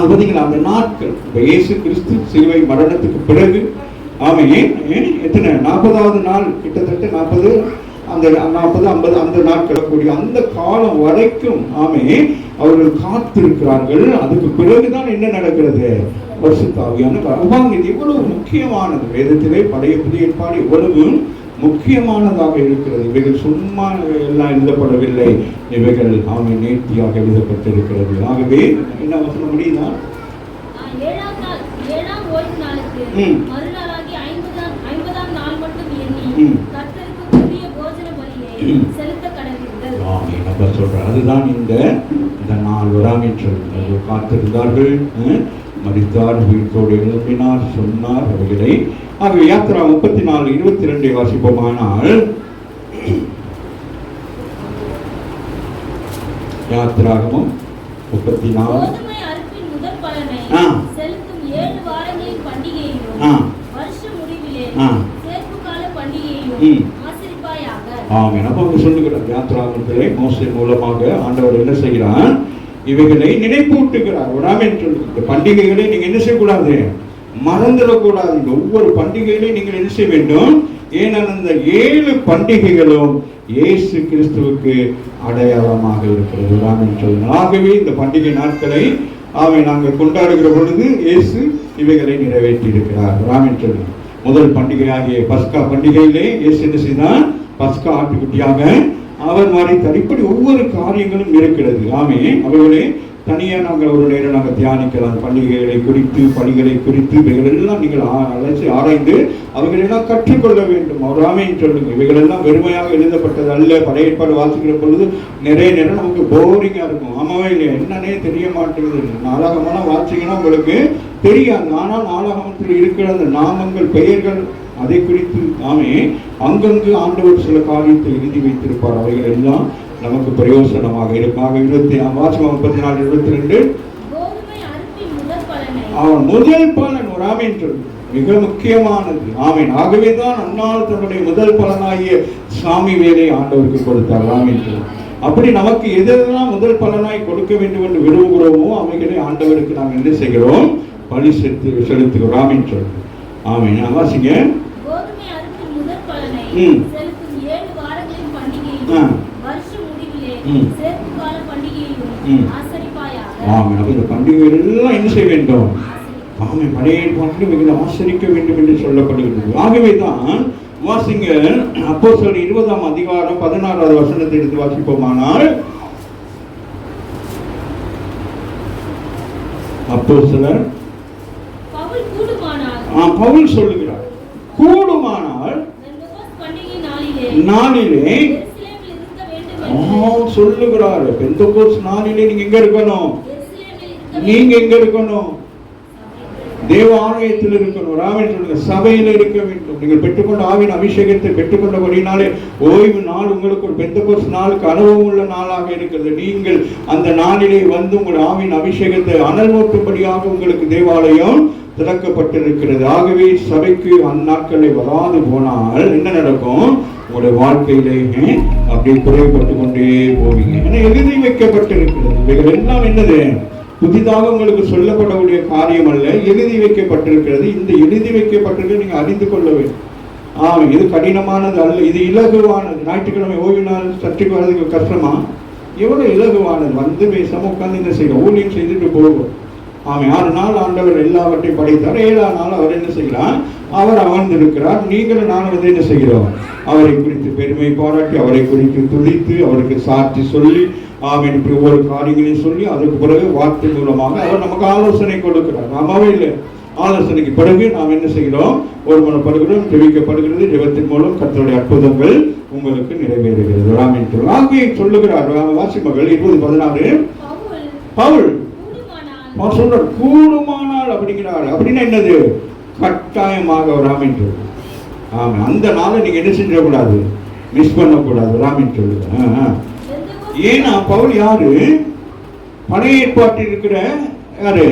பாத்தீங்களா? அந்த நாட்கள் இயேசு கிறிஸ்து சிலுவை மரணத்துக்கு பிறகு எத்தனை 40வது நாள், கிட்டத்தட்ட 40 அந்த 40 50 அந்த நாட்கள் கூடிய அந்த காலம் வரைக்கும் அவர்கள் காத்திருக்கிறார்கள். அதுக்கு பிறகுதான் என்ன நடக்கிறது? பரிசுத்த ஆவியான இது எவ்வளவு முக்கியமானது. வேதத்திலே பழைய புதிய ஏற்பாடு எவ்வளவு முக்கியமானதாக இருக்கிறது. இவைகள் சும்மா எல்லாம் எழுதப்படவில்லை. இவைகள் நேர்த்தியாக எழுதப்பட்டிருக்கிறது. ஆகவே என்ன சொல்ல முடியுதா? அதுதான் இந்த நாள் வராமேற்றல். காத்திருந்தார்கள், மரித்தார், வீட்டோடு எழுப்பினார், சொன்னார் அவைகளை. ஆகவே யாத்திரா 34:22 வாசிப்போமானால், யாத்திராகமும் 34 சொல்லுகிறார். யாத்திராகத்திலே மோசே மூலமாக ஆண்டவர் என்ன செய்கிறார்? இவைகளை நினைப்பூட்டுகிறார். இந்த பண்டிகைகளை நீங்க என்ன செய்யக்கூடாது? மறந்துடக்கூடாது. இந்த ஒவ்வொரு பண்டிகைகளையும் நீங்கள் என்ன செய்ய வேண்டும்? ஏனென்றால் இந்த 7 பண்டிகைகளும் இயேசு கிறிஸ்துவுக்கு அடையாளமாக இருக்கிறது. ஆகவே இந்த பண்டிகை நாட்களை நாங்கள் கொண்டாடுகிற பொழுது இயேசு இவைகளை நிறைவேற்றி இருக்கிறார். ராமேந்திரன் முதல் பண்டிகையாகிய பஸ்கா பண்டிகையிலே இயேசு என்ன செய்தார்? பஸ்கா ஆட்டுக்குட்டியாக அவர் மரித்தார். இப்படி ஒவ்வொரு காரியங்களும் இருக்கிறது. அவைகளை தனியாக நாங்கள் ஒரு நேரம் நாங்கள் தியானிக்கலாம். பண்டிகைகளை குறித்து, பணிகளை குறித்து இவைகளெல்லாம் நீங்கள் அழைச்சி ஆராய்ந்து அவைகளெல்லாம் கற்றுக்கொள்ள வேண்டும். அவர் ஆமேன்னு சொல்லுங்க. இவைகளெல்லாம் வெறுமையாக எழுதப்பட்டது அல்ல. பழைய ஏற்பாடு வாசிக்கிற பொழுது நிறைய நேரம் நமக்கு போரிங்காக இருக்கும். ஆமாவே இல்லையா? என்னன்னே தெரிய மாட்டேங்குது. நாளாகமெல்லாம் வாசிங்கன்னா உங்களுக்கு தெரியாது. ஆனால் நாளாகமத்தில் இருக்கிற அந்த நாமங்கள், பெயர்கள், அதை குறித்து ஆமே அங்கங்கு ஆண்டவர் சில காரியத்தை எழுதி வைத்திருப்பார். அவைகள் எல்லாம் நமக்கு பிரயோசனமாக இருக்கும். 34:22 அவன் முதல் பலன் ஒரு ஆமீன் சொல்லு மிக முக்கியமானது. ஆமீன். ஆகவேதான் அந்நாள் தன்னுடைய முதல் பலனாகிய சாமி வேலை ஆண்டவருக்கு கொடுத்தார். ஆமீன் சொல்லு. அப்படி நமக்கு எதெல்லாம் முதல் பலனாய் கொடுக்க வேண்டும் என்று விரும்புகிறோமோ அவைகளை ஆண்டவருக்கு நாங்கள் என்ன செய்கிறோம்? பலி செலுத்துகிறோம். ஆமீன் சொல்லு. ஆமீன். வாசிங்க. பண்டிகைகள் எல்லாம் என்ன செய்ய வேண்டும்? ஆமை பழைய ஏற்பாட்டில் ஆசரிக்க வேண்டும் என்று சொல்லப்படுகிறது. ஆகவேதான் வாசிங்க அப்போஸ்தலர் 20ஆம் அதிகாரம் 16வது வசனத்தை எடுத்து வாசிப்போமானால், அப்போஸ்தலர் பவுல் சொல்லுகிறார், கூடுமானால் நாளிலே சொல்லுகிறாரு. பெந்தெகோஸ்து நாளிலே நீங்க எங்க இருக்கணும்? நீங்க எங்க இருக்கணும்? தேவ ஆலயத்தில் இருக்கணும். ராமன் சொல்லுங்க, சபையில இருக்க வேண்டும். நீங்கள் பெற்றுக்கொண்ட ஆவின் அபிஷேகத்தை பெற்றுக்கொண்டபடினாலே ஓய்வு நாள் உங்களுக்கு ஒரு பெந்தெகோஸ்து நாளுக்கு அனுபவம் உள்ள நாளாக இருக்கிறது. நீங்கள் அந்த நாளிலே வந்து உங்கள் ஆவின் அபிஷேகத்தை அனல் மூட்டும்படியாக உங்களுக்கு தேவாலயம் திறக்கப்பட்டிருக்கிறது. ஆகவே சபைக்கு அந்நாட்களை வராது போனால் என்ன நடக்கும்? உங்களுடைய வாழ்க்கையிலே அப்படியே குறைபட்டு கொண்டே போவீங்க. ஏன்னா எழுதி வைக்கப்பட்டிருக்கிறது. இவைகள் எல்லாம் என்னது? புதிதாக உங்களுக்கு சொல்லப்படக்கூடிய காரியம் அல்ல, எழுதி வைக்கப்பட்டிருக்கிறது. இந்த எழுதி வைக்கப்பட்டிருக்கிறது நீங்க அறிந்து கொள்ள வேண்டும். இது கடினமானது அல்ல, இது இலகுவானது. ஞாயிற்றுக்கிழமை ஓய்வு நாள் சர்ச்சைக்கு வர்றதுக்கு கஷ்டமா? எவ்வளவு இலகுவானது. வந்து பேசாம உட்கார்ந்து என்ன செய்யணும்? ஊழியம் செய்துட்டு போகும். 6 நாள் ஆண்டவர் எல்லாவற்றையும் படைத்தார். 7ஆம் நாள் அவர் என்ன செய்கிறார்? அவர் அமர்ந்திருக்கிறார். நீங்களும் நானும் வந்து என்ன செய்கிறோம்? அவரை குறித்து பெருமை பாராட்டி, அவரை குறித்து துதித்து, அவருக்கு சாட்சி சொல்லி, ஆமென், இப்படி ஒவ்வொரு காரியங்களையும் சொல்லி, அதுக்கு பிறகு வார்த்தை மூலமாக அவர் நமக்கு ஆலோசனை கொடுக்கிறார். ஆமாவே இல்லை? ஆலோசனைக்கு பிறகு நாம் என்ன செய்கிறோம்? ஒருமனப்படுகிறோம், ஜெபிக்கப்படுகிறது. ஜெபத்தின் மூலம் கர்த்தருடைய அற்புதங்கள் உங்களுக்கு நிறைவேறுகிறது. ஆமென். ஆகவே சொல்லுகிறார் வாசிமகள் 20:16 பவுல் சொல்றார், கூடுமானால் அப்படிங்கிறார். அப்படின்னா என்னது? கட்டாயமாக ராமின் சொல்லு. ஆமா, அந்த நாளை நீங்க என்ன செஞ்சிடக்கூடாது? மிஸ் பண்ணக்கூடாது. ராமின் சொல்லுங்க. ஏன்னா பவுல் யாரு? பழைய ஏற்பாட்டில் இருக்கிற யாரு?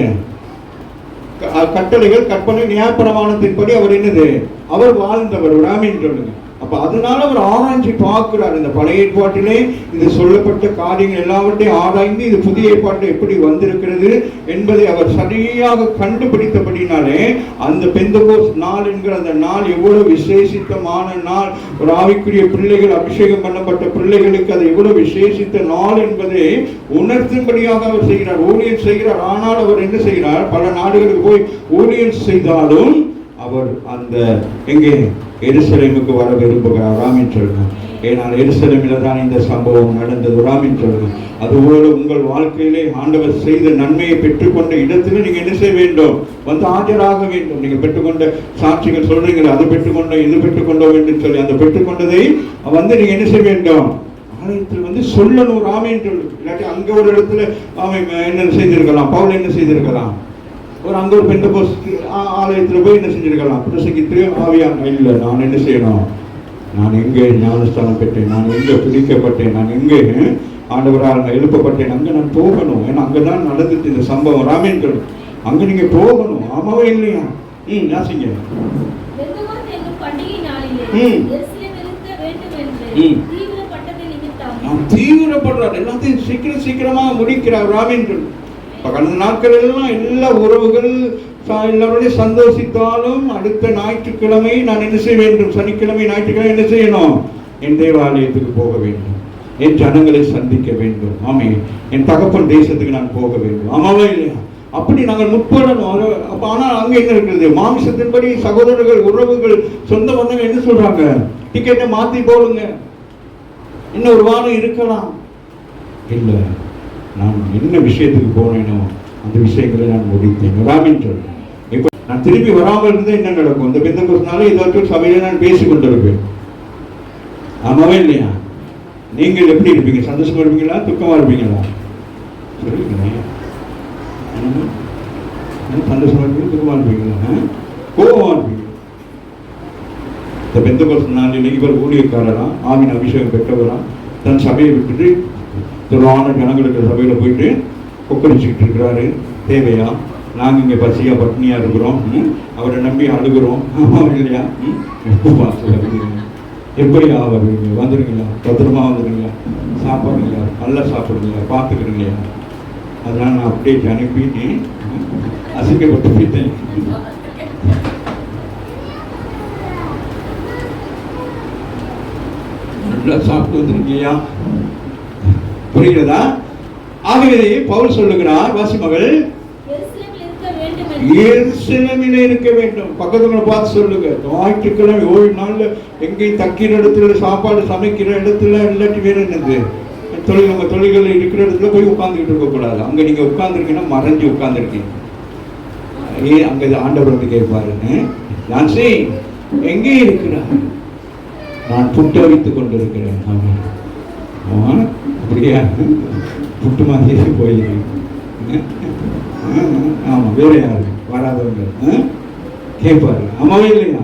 கட்டளைகள், கற்பனை, நியாயப்பிரமாணத்தின்படி அவர் என்னது? அவர் வாழ்ந்தவர். ராமின் சொல்லுங்க. அப்ப அதனால அவர் ஆராய்ச்சி பார்க்கிறார். இந்த பழைய ஏற்பாட்டிலே இது சொல்லப்பட்ட காரியங்கள் எல்லாவற்றையும் ஆராய்ந்து இது புதிய ஏற்பாட்டில் எப்படி வந்திருக்கிறது என்பதை அவர் சரியாக கண்டுபிடித்தபடினாலே அந்த பெந்தெகோஸ்து நாள் என்கிற அந்த நாள் எவ்வளவு விசேஷித்தமான நாள், ஒரு ஆவிக்குரிய பிள்ளைகள், அபிஷேகம் பண்ணப்பட்ட பிள்ளைகளுக்கு அது எவ்வளவு விசேஷித்த நாள் என்பதை உணர்த்தும்படியாக அவர் செய்கிறார், ஊழியம் செய்கிறார். ஆனால் அவர் என்ன செய்கிறார்? பல நாடுகளுக்கு போய் ஊழியம் செய்தாலும் அவர் அந்த எங்கே எருசலேமுக்கு வர விரும்புகிறார். ராமின் சொல்லுங்க. ஏனால் எருசலேமில் தான் இந்த சம்பவம் நடந்தது. ராமின் சொல்லுங்க. அதுபோல உங்கள் வாழ்க்கையிலே ஆண்டவர் செய்த நன்மையை பெற்றுக்கொண்ட இடத்துல நீங்க என்ன செய்ய வேண்டும்? வந்து ஆஜராக வேண்டும். நீங்க பெற்றுக்கொண்ட சாட்சிகள் சொல்றீங்களா, அது பெற்றுக்கொண்ட, இது பெற்றுக்கொண்டோம் என்று சொல்லி அந்த பெற்றுக்கொண்டதை வந்து நீங்க என்ன செய்ய வேண்டும்? ஆலயத்தில் வந்து சொல்லணும். ராமின் சொல்லு. இல்லாட்டி அங்க ஒரு இடத்துல அவன் என்ன செய்திருக்கலாம்? பவுல் என்ன செய்திருக்கலாம்? அங்க ஒரு பெந்தெகோஸ்து ஆலயத்தில் போய் என்ன செஞ்சிருக்கலாம்? பிரசங்கித்து ஆவியான இல்லை, நான் என்ன செய்யணும்? நான் எங்கே ஞானஸ்தானம் பெற்றேன், நான் எங்கே பிடிக்கப்பட்டேன், நான் எங்கே ஆண்டவரால் எழுப்பப்பட்டேன், அங்கே நான் போகணும். ஏன்னா அங்கதான் நடந்துச்சு இந்த சம்பவம். ராமேன் சொல்லு. அங்க நீங்க போகணும். ஆமாவே இல்லையா? யாசிங்க. தீவிரப்படுறார். எல்லாத்தையும் சீக்கிரமா முடிக்கிறார். ராமேன் சொல்லு. கடந்த நாட்கள் எல்லாம் எல்லா உறவுகள் எல்லாருடைய சந்தோஷித்தாலும் அடுத்த ஞாயிற்றுக்கிழமை நான் என்ன செய்ய வேண்டும்? சனிக்கிழமை, ஞாயிற்றுக்கிழமை என்ன செய்யணும்? என் தேவாலயத்துக்கு போக வேண்டும், என் ஜனங்களை சந்திக்க வேண்டும். ஆமே, என் தகப்பன் தேசத்துக்கு நான் போக வேண்டும். ஆமாவா இல்லையா? அப்படி நாங்கள் முற்படணும். ஆனால் அங்க என்ன இருக்கிறது? மாமிசத்தின்படி சகோதரர்கள், உறவுகள், சொந்த பந்தங்கள் என்ன சொல்றாங்க? டிக்கெட்டை மாத்தி போடுங்க, இன்னும் ஒரு வாரம் இருக்கலாம். இல்லை, நான் என்ன விஷயத்துக்கு போனேனோ அந்த விஷயங்களை நான் முடித்தேன். ராமின் சொல்றேன். இப்போ நான் திரும்பி வராமல் இருந்தால் என்ன நடக்கும்? இந்த பெந்தகோஸ்துனால ஏதாச்சும் சபையில நான் பேசி கொண்டிருப்பேன். ஆமாவே இல்லையா? நீங்கள் எப்படி இருப்பீங்க? சந்தோஷமா இருப்பீங்களா, துக்கமா இருப்பீங்களா? சொல்லுங்க. சந்தோஷமா இருப்பீங்க, துக்கமா இருப்பீங்களா, கோபமா இருப்பீங்க? இந்த பெந்தகோஸ்து நாளில் இவர் ஊழியக்காரரா, ஆவின் அபிஷேகம் பெற்றவரா, தன் சபையை விட்டுட்டு திரளான ஜனங்களுக்கு சபையில் போயிட்டு கொக்கரிச்சுக்கிட்டு இருக்கிறாரு. தேவையா? நாங்கள் இங்கே பசியா பட்னியா இருக்கிறோம், அவரை நம்பி அழுகிறோம். ஆமாம் இல்லையா? எப்போ சொல்லுங்க, எப்படியா வருவீங்க? வந்துடுங்களா? பத்திரமா வந்துடுங்களா? சாப்பாடுங்களா? நல்லா சாப்பிடுங்களா? பார்த்துக்கிறீங்களா? அதனால் நான் அப்படியே அனுப்பிட்டு அசிங்கப்பட்டு போயிட்டேன். நல்லா சாப்பிட்டு வந்துருக்கியா? புரிகிறதா? ஆகவே பவுல் சொல்லுகிறார், வாசி மகள், எருசலேமிலே இருக்க வேண்டும். பக்கத்துல பார்த்து சொல்லுங்க, ஞாயிற்றுக்கிழமை ஓய்வு நாள்ல எங்கேயும் தக்கிற இடத்துல சாப்பாடு சமைக்கிற இடத்துல இல்லாட்டி வேற என்னது தொழில், நம்ம தொழில்கள் இருக்கிற இடத்துல போய் உட்கார்ந்துக்கிட்டு இருக்க கூடாது. அங்க நீங்க உட்கார்ந்துருக்கீங்கன்னா மறைஞ்சு உட்கார்ந்துருக்கீங்க. ஏன் அங்க ஆண்டவர் வந்து கேட்பாருன்னு, நான் எங்கே இருக்கிறார்? நான் புட்டவித்துக் கொண்டிருக்கிறேன். அப்படியா? புட்டு மாதிரியே போயிருக்கேன். ஆமா, வேற யாரு வராதவங்க கேட்பாரு. ஆமாவே இல்லையா?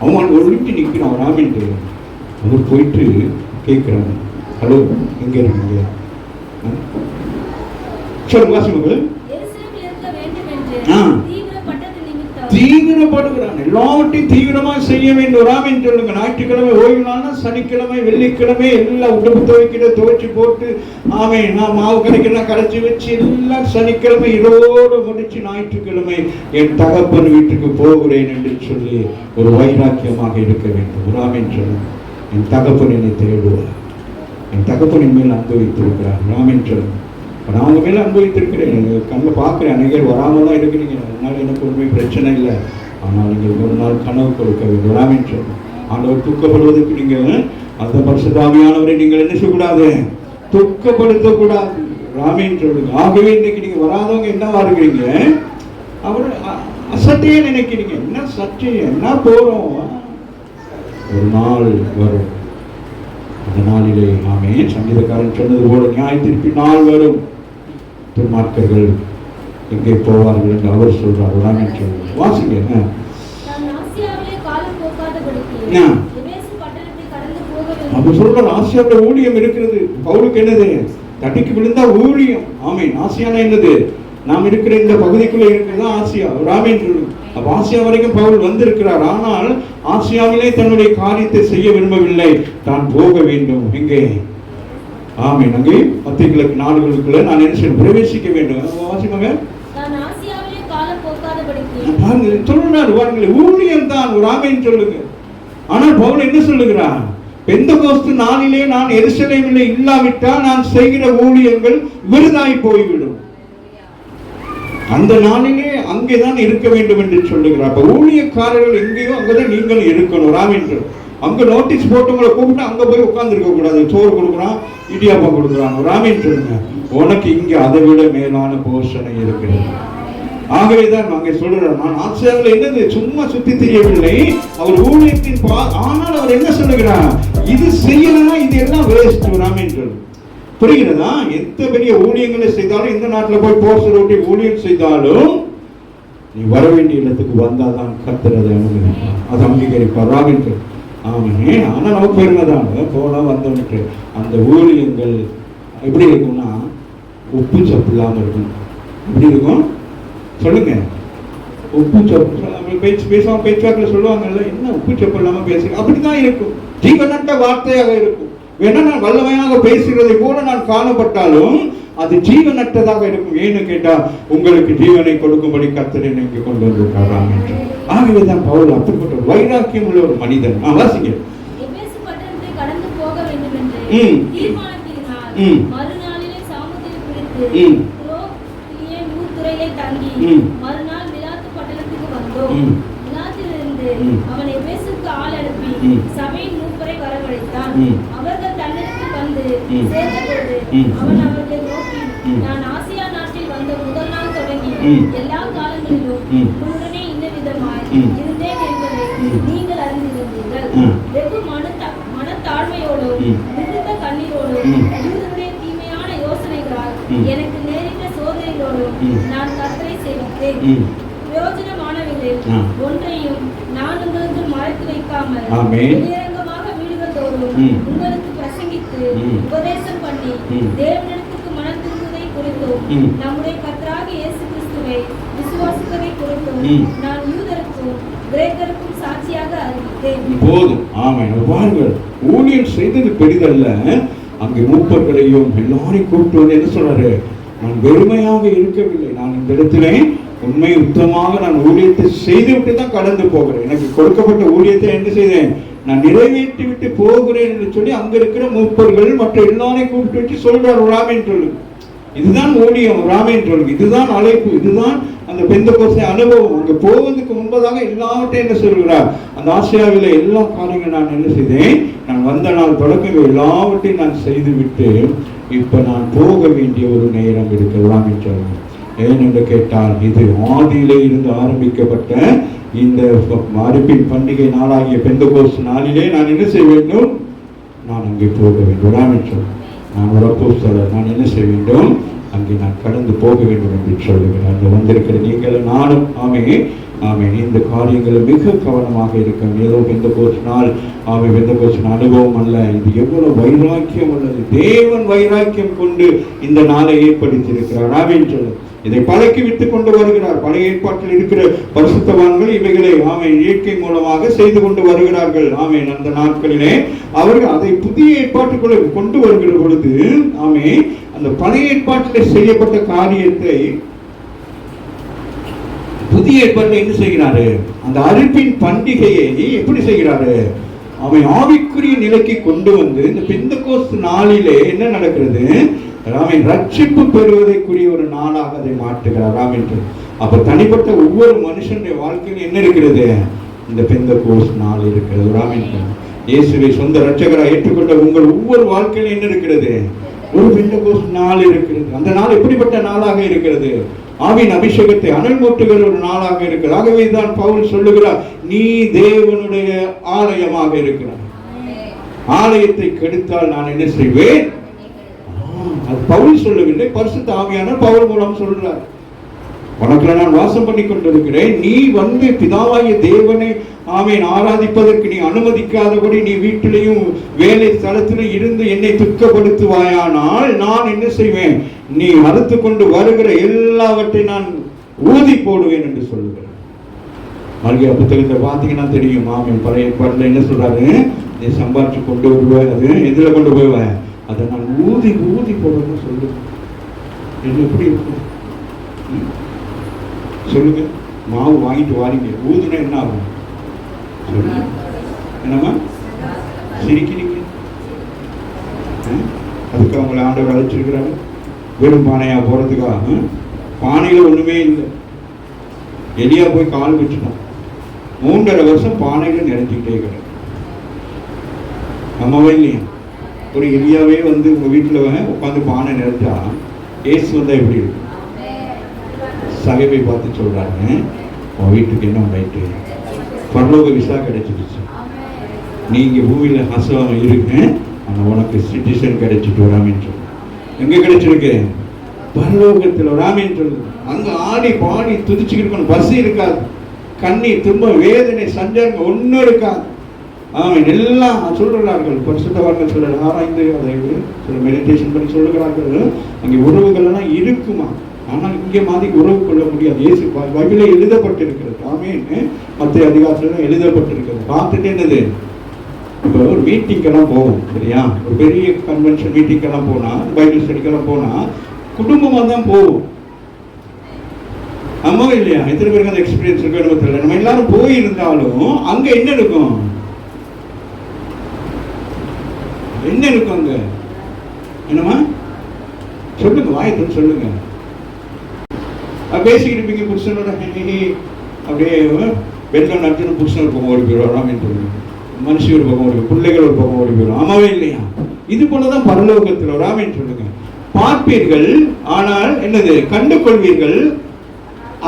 அவன் ஒரு வீட்டு நிற்கிறான் ராமின்ட்டு. அவர் போயிட்டு கேட்கிறாங்க, ஹலோ எங்க இருக்கீங்க? சொல்லுங்க வாசிமகள். தீவிரப்படுகிறான், எல்லாவற்றையும் தீவிரமா செய்ய வேண்டும். ராமின் சொல்லுங்க. ஞாயிற்றுக்கிழமை ஓய்வு நாள்னா சனிக்கிழமை வெள்ளிக்கிழமை எல்லாம் உடம்பு துவைக்கிற துவைச்சு போட்டு, ஆமே நான் மாவு கரைக்கிறேன் கரைச்சி வச்சு எல்லாம் சனிக்கிழமை இரவோடு முடிச்சு ஞாயிற்றுக்கிழமை என் தகப்பன் வீட்டுக்கு போகிறேன் என்று சொல்லி ஒரு வைராக்கியமாக இருக்க வேண்டும். ராமின் சொல்லுங்க. என் தகப்பன் என்னை தேடுவார், என் தகப்பனின் மேல் அனுபவித்திருக்கிறார். ராமின் சொல்லுங்க. நான் அவங்க மேலே அனுபவித்திருக்கிறேன், கண்ணில் பார்க்குறேன். அநேகர் வராமல் தான் இருக்கிறீங்க, அதனால் எனக்கு ஒன்றுமே பிரச்சனை இல்லை. ஆனால் நீங்கள் ஒரு நாள் கனவு கொடுக்க வேண்டும். ராமின் சொல்லுங்க. ஆண்டவர் துக்கப்படுவதற்கு நீங்கள் அந்த பரிசுத்தாவியானவரை நீங்கள் என்ன செய்யக்கூடாது? துக்கப்படுத்தக்கூடாது. ராமின் சொல்லுங்க. ஆகவே இன்னைக்கு நீங்கள் வராதவங்க என்னவா இருக்கிறீங்க? அவர் அசட்டையே நினைக்கிறீங்க. என்ன சட்டை, என்ன போகிறோம்? ஒரு நாள் வரும், அந்த நாளிலே ஆமே சங்கீதக்காரன் சொன்னது போல நியாய தீர்ப்பு நாள் வரும், துன்மார்க்கர்கள் எங்கே போவார்கள் என்று அவர் சொல்றார். வாசிங்க. அப்ப சொல்ற ஆசியாவுல ஊழியம் இருக்கிறது. பவுலுக்கு என்னது? தட்டிக்கு விழுந்தா ஊழியம். ஆமீன். ஆசியானா என்னது? நாம் இருக்கிற இந்த பகுதிக்குள்ள இருக்கிறது ஆசியா. ராமேன் சொல்லு. அப்ப ஆசியா வரைக்கும் பவுல் வந்திருக்கிறார். ஆனால் ஆசியாவிலே தன்னுடைய காரியத்தை செய்ய விரும்பவில்லை, தான் போக வேண்டும். எங்கே? ஆமீன். அங்கே மத்திய கிழக்கு நாடுகளுக்குள்ள நான் என்ன செய்ய பிரவேசிக்க வேண்டும். வாசிமங்க. சொல்றாரு பாருங்களேன், ஊழியம் தான். ஒரு ஆமீன் சொல்லுங்க. ஆனால் பவுல் என்ன சொல்லுகிறார்? பெந்தகோஸ்து நாளிலே நான் எருசலேமிலே இல்லாவிட்டால் நான் செய்கிற ஊழியங்கள் விருதாய் போய்விடும். அந்த நாளிலே அங்கேதான் இருக்க வேண்டும் என்று சொல்லுகிறார். அப்ப ஊழியக்காரர்கள் எங்கேயோ அங்கதான் நீங்கள் இருக்கணும். ராமேன்று அங்க நோட்டீஸ் போட்டவங்களை கூப்பிட்டு அங்க போய் உட்கார்ந்து இருக்க கூடாது. சோறு கொடுக்குறான், இடியாப்பம் கொடுக்குறாங்க. ராமேன் சொல்லுங்க, உனக்கு இங்க அதை விட மேலான போஷணை இருக்கிறது. ஆகவேதான் அங்கே சொல்றார், நான் ஆசியாவில் என்னது சும்மா சுத்தி தெரியவில்லை, அவர் ஊழியத்தின் ஆனால் அவர் என்ன சொல்லுகிறார்? இது செய்யலன்னா இது எல்லாம் வேஸ்ட். ராமேன் சொல்லு. புரிகிறதா? எந்த பெரிய ஊழியங்களை செய்தாலும், இந்த நாட்டில் போய் போர் சொல்லி ஊழியம் செய்தாலும் நீ வர வேண்டிய இடத்துக்கு வந்தாதான் கர்த்தர் அதை அனுமதிப்பார், அதை அங்கீகரிப்பார். ராமேன் சொல்லு. ஆமாண்ணே. ஆனால் நமக்கு பெருமைதான் போலாம் வந்தவனுக்கு. அந்த ஊழியங்கள் எப்படி இருக்கும்னா உப்பு சப்பு இல்லாமல் இருக்கும். எப்படி இருக்கும் சொல்லுங்க? உப்பு சப்பு பேசுவாங்க, பேச்சுவாக்கில் சொல்லுவாங்கல்ல, என்ன உப்பு சப்பு இல்லாமல் பேசுங்க, அப்படிதான் இருக்கும். ஜீவனற்ற வார்த்தையாக இருக்கும். வேணா நான் வல்லமையாக பேசுகிறதை போல நான் காணப்பட்டாலும் அது ஜீவனற்றதாக இருக்கும். ஏன்னு கேட்டா உங்களுக்கு ஜீவனை கொடுக்கும்படி கர்த்தர் இங்கே கொண்டு வந்திருக்காராம் என்று. ஆகவேதான் பவுல் அப்படிப்பட்ட வைராக்கியம் உள்ள ஒரு மனிதன். வாசிங்க. அவன் எபேசுக்கு ஆள் அனுப்பி சபையின் மூப்பரை வரவழைத்தான். அவர்கள் தன்னிடத்தில் வந்து வந்து சேர்ந்தபோது அவன் அவர்களை நோக்கி, நான் ஆசியா நாட்டில் வந்த முதல் நாள் தொடங்கி எல்லா காலங்களிலும் உடனே இந்த விதமாய் இருந்தேன் என்பதை நீங்கள் அறிந்திருந்தீர்கள். வெகு மனத்தாழ்மையோடும் மிகுந்த கண்ணீரோடும் யூதருடைய தீமையான யோசனைகளால் எனக்கு நேரிட்ட சோதனைகளோடும் நான் கர்த்தரை சேவித்தேன். பிரயோஜனமானவைகளில் ஒன்றையும் நான் உங்களுக்கு மறைத்து வைக்காமல் வெளியரங்கமாக வீடுகள் தோறும் உங்களுக்கு பிரசங்கித்து உபதேசம் பண்ணி தேவனிடத்துக்கு மனம் திரும்புவதை குறித்தும் நம்முடைய கர்த்தராகிய இயேசு கிறிஸ்துவை விசுவாசிப்பதை குறித்தும் நான் யூதருக்கும் கிரேக்கருக்கும் சாட்சியாக அறிவித்தேன். போதும். ஆமென். பாருங்கள், ஊழியம் செய்தது பெரிதல்ல. அங்கே மூப்பர்களையும் எல்லாரையும் கூப்பிட்டு வந்து என்ன சொல்றாரு? நான் வெறுமையாக இருக்கவில்லை, நான் இந்த இடத்திலே உண்மை உத்தமாக நான் ஊழியத்தை செய்துவிட்டு தான் கடந்து போகிறேன். எனக்கு கொடுக்கப்பட்ட ஊழியத்தை என்ன செய்தேன்? நான் நிறைவேற்றி விட்டு போகிறேன் என்று சொல்லி அங்க இருக்கிற மூப்பர்கள் மற்ற எல்லாரையும் கூப்பிட்டு வச்சு சொல்றாரு, ராமேன் சொல்லு. இதுதான் ஊழியம், ராமேன் சொல்லு. இதுதான் அழைப்பு, இதுதான் அந்த பெந்தெகோஸ்தே அனுபவம். அங்க போவதற்கு முன்பதாக எல்லாவற்றையும் என்ன சொல்கிறார்? அந்த ஆசியாவில எல்லா காரியங்களும் நான் என்ன செய்தேன்? நான் வந்த நாள் தொடக்கம் எல்லாவற்றையும் நான் செய்து விட்டு இப்ப நான் போக வேண்டிய ஒரு நேரம் இருக்கிறதாம் என்று. ஏனென்று கேட்டால், இது ஆதியிலே இருந்து ஆரம்பிக்கப்பட்ட இந்த அறுப்பின் பண்டிகை நாளாகிய பெந்தெகோஸ்து நாளிலே நான் என்ன செய்ய வேண்டும்? நான் அங்கே போக வேண்டும் என்று. நான் ஒரு அப்போஸ்தலர், நான் என்ன செய்ய வேண்டும்? அங்கே நான் கடந்து போக வேண்டும் என்று சொல்லுகிறேன். அங்கே வந்திருக்கிற நீங்கள் நானும் ஆமென் இந்த காரியங்கள் மிக கவனமாக இருக்கும். ஏதோ பெந்தெகோஸ்து நாள் பெந்தெகோஸ்து அனுபவம் அல்ல, இது எவ்வளவு வைராக்கியம் உள்ளது. தேவன் வைராக்கியம் கொண்டு இந்த நாளை ஏற்படுத்தியிருக்கிறார். ஆமென் சொல்லு. இதை பழக்கி விட்டுக் கொண்டு வருகிறார். பழைய ஏற்பாட்டில் இருக்கிற பரிசுத்தவான்கள் இவைகளை இயற்கை மூலமாக செய்து கொண்டு வருகிறார்கள். அந்த நாட்களிலே அவர்கள் அதை புதிய ஏற்பாட்டுக்குள்ள கொண்டு வருகிற பொழுது அந்த பழைய ஏற்பாட்டில் செய்யப்பட்ட காரியத்தை புதிய ஏற்பாட்டில் என்ன செய்கிறாரு? அந்த அறுப்பின் பண்டிகையை எப்படி செய்கிறாரு? ஆவிக்குரிய நிலைக்கு கொண்டு வந்து இந்த பெந்தெகோஸ்து நாளிலே என்ன நடக்கிறது? ரட்சிப்பு பெறுவதற்குரிய ஒரு நாளாக அதை மாற்றுகிறார். அப்ப தனிப்பட்ட ஒவ்வொரு மனுஷனுடைய வாழ்க்கையில் என்ன இருக்கிறது? இந்த பெந்தெகோஸ்து நாள் இருக்கிறது. இயேசுவை சொந்த ரட்சகராக ஏற்றுக்கொண்ட உங்கள் ஒவ்வொரு வாழ்க்கையில் என்ன இருக்கிறது? ஒரு பெந்தெகோஸ்து நாள் இருக்கிறது. அந்த நாள் எப்படிப்பட்ட நாளாக இருக்கிறது? ஆவின் அபிஷேகத்தை அனல் மூட்டுகிற ஒரு நாளாக இருக்கிறது. ஆகவே தான் பவுல் சொல்லுகிறார், நீ தேவனுடைய ஆலயமாக இருக்கிறார். ஆலயத்தை கெடுத்தால் நான் என்ன செய்வேன்? அது பவுல் சொல்லவில்லை, பரிசுத்த ஆவியானவர் பவுல் மூலம் சொல்றார். உனக்குள்ள நான் வாசம் பண்ணி கொண்டிருக்கிறேன். நீ வந்து பிதாவாகிய தேவனை ஆராதிப்பதற்கு நீ அனுமதிக்காதபடி நீ வீட்டிலையும் வேலை ஸ்தலத்திலும் இருந்து என்னை துக்கப்படுத்துவாயானால் நான் என்ன செய்வேன்? நீ அறுத்து கொண்டு வருகிற எல்லாவற்றையும் நான் ஊதி போடுவேன் என்று சொல்லுகிறேன். மல்கியா புத்தகத்தை பார்த்தீங்கன்னா தெரியும். பழைய ஏற்பாட்டில் என்ன சொல்றாரு? நீ சம்பாரிச்சு கொண்டு வருவேன், அது எதுல கொண்டு போவேன்? அதை நான் ஊதி ஊதி போடுவேன்னு சொல்லுவேன். எப்படி இருக்கும் சொல்லுங்க? மாவு வாங்கிட்டு வாரீங்க, ஊதுனா என்ன ஆகும்? என்னமா சிரிக்கிறீங்க? அதுக்கு அவங்களை ஆண்டவர் அழைச்சிருக்கிறாரு. வெறும் பானையா போறதுக்காக? பானையில ஒண்ணுமே இல்லை. எலியா போய் கால் வச்சுட்டான். 3.5 வருஷம் பானையில நிறைஞ்சிக்கிட்டே இருக்கிறார். நம்மவே இல்லையா? ஒரு எலியாவே வந்து உங்க வீட்டுல உட்காந்து பானை நிறைஞ்சா ஏசு வந்தா எப்படி இருக்கும்? சகைவை பார்த்து சொல்றாங்க, உன் வீட்டுக்கு என்ன ரைட்டு? பரலோக விசா கிடைச்சிடுச்சு. நீங்க பூமியில ஹசம் இருக்கு, ஆனா உனக்கு சிட்டிசன் கிடைச்சிட்டு வராமின்னு சொல்லு. எங்க கிடைச்சிருக்கு? பரலோகத்தில் வராமின்னு சொல்லு. அங்க ஆடி பாடி துதிச்சுக்கிட்டு இருக்கணும். பசி இருக்காது, கண்ணீர் துன்ப வேதனை சஞ்சலம் ஒன்னும் இருக்காது. எல்லாம் சொல்றார்கள். பரிசுத்தவான்கள் சொல்ற ஆராய்ந்து அதை சில மெடிடேஷன் பண்ணி சொல்லுகிறார்கள். அங்கே உறவுகள் எல்லாம் இருக்குமா? ஆனால் இங்கே மாதிரி உறவு கொள்ள முடியாது. இயேசு பைபிளே எழுதப்பட்டிருக்கிறது. மத்திய அதிகாரத்துல எழுதப்பட்டிருக்கிறது. பார்த்துட்டு என்னது, இப்போ ஒரு மீட்டிங்கெல்லாம் போகும் சரியா? ஒரு பெரிய கன்வென்ஷன் மீட்டிங்கெல்லாம் போனா, பைபிள் ஸ்டடிக்கெல்லாம் போனா குடும்பமா தான் போகும். ஆமா இல்லையா? எத்தனை பேருக்கு அந்த எக்ஸ்பீரியன்ஸ் இருக்கு எனக்கு தெரியல. நம்ம எல்லாரும் போயிருந்தாலும் அங்க என்ன இருக்கும்? என்ன இருக்கும் அங்க? என்னமா சொல்லுங்க, வாயத்து சொல்லுங்க. பேசிக்கிட்டு இருப்பீங்க புருஷனோட, அப்படியே பெண்கள் நடத்தின புருஷன் இருக்கும். ஒரு பேர் வராம மனுஷி ஒரு பக்கம் ஓடி, பிள்ளைகள் ஒரு பக்கம் ஓடி போயிடும். ஆமாவே இல்லையா? இது போலதான் பரலோகத்தில் ஒரு ஆமென் சொல்லுங்க. பார்ப்பீர்கள், ஆனால் என்னது? கண்டு கொள்வீர்கள்,